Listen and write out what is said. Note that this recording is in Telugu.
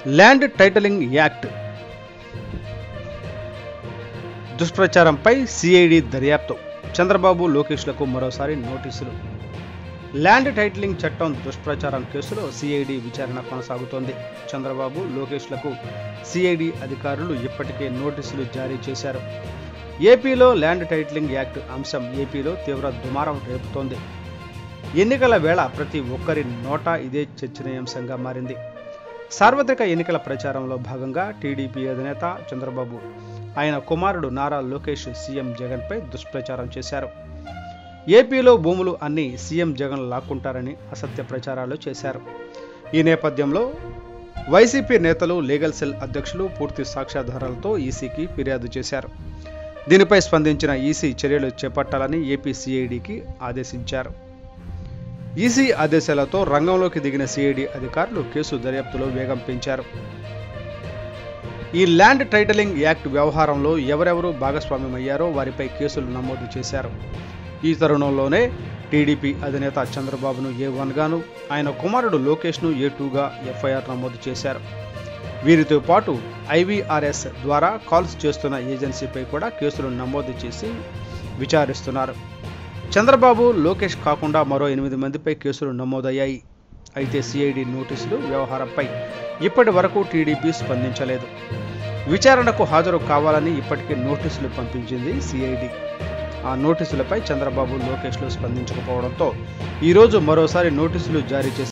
ల్యాండ్ టైటిలింగ్ యాక్ట్ దుష్ప్రచారంపై సిఐడి దర్యాప్తు. చంద్రబాబు లోకేష్లకు మరోసారి నోటీసులు. ల్యాండ్ టైటిలింగ్ చట్టం దుష్ప్రచారం కేసులో సిఐడి విచారణ కొనసాగుతోంది. చంద్రబాబు లోకేష్లకు సిఐడి అధికారులు ఇప్పటికే నోటీసులు జారీ చేశారు. ఏపీలో ల్యాండ్ టైటిలింగ్ యాక్ట్ అంశం ఏపీలో తీవ్ర దుమారం రేపుతోంది. ఎన్నికల వేళ ప్రతి ఒక్కరి నోటా ఇదే చర్చనీయాంశంగా మారింది. సార్వత్రిక ఎన్నికల ప్రచారంలో భాగంగా టీడీపీ అధినేత చంద్రబాబు ఆయన కుమారుడు నారా లోకేష్ సీఎం జగన్పై దుష్ప్రచారం చేశారు. ఏపీలో భూములు అన్ని సీఎం జగన్ లాక్కుంటారని అసత్య ప్రచారాలు చేశారు. ఈ నేపథ్యంలో వైసీపీ నేతలు, లీగల్ సెల్ అధ్యక్షులు పూర్తి సాక్ష్యాధారాలతో ఈసీకి ఫిర్యాదు చేశారు. దీనిపై స్పందించిన ఈసీ చర్యలు చేపట్టాలని ఏపీ సిఐడికి ఆదేశించారు. ఈసీ ఆదేశాలతో రంగంలోకి దిగిన సిఐడి అధికారులు కేసు దర్యాప్తులో వేగం పెంచారు. ఈ ల్యాండ్ టైటిలింగ్ యాక్ట్ వ్యవహారంలో ఎవరెవరు భాగస్వామ్యమయ్యారో వారిపై కేసులు నమోదు చేశారు. ఈ తరుణంలోనే టీడీపీ అధినేత చంద్రబాబును A1 గాను, ఆయన కుమారుడు లోకేష్ను A2గా ఎఫ్ఐఆర్ నమోదు చేశారు. వీరితో పాటు IVRS ద్వారా కాల్స్ చేస్తున్న ఏజెన్సీపై కూడా కేసులు నమోదు చేసి విచారిస్తున్నారు. చంద్రబాబు, లోకేష్ కాకుండా మరో 8 మందిపై కేసులు నమోదయ్యాయి. అయితే సిఐడి నోటీసులు వ్యవహారంపై ఇప్పటి వరకు టీడీపీ స్పందించలేదు. విచారణకు హాజరు కావాలని ఇప్పటికే నోటీసులు పంపించింది సిఐడి. ఆ నోటీసులపై చంద్రబాబు, లోకేష్లు స్పందించకపోవడంతో ఈరోజు మరోసారి నోటీసులు జారీ చేశారు.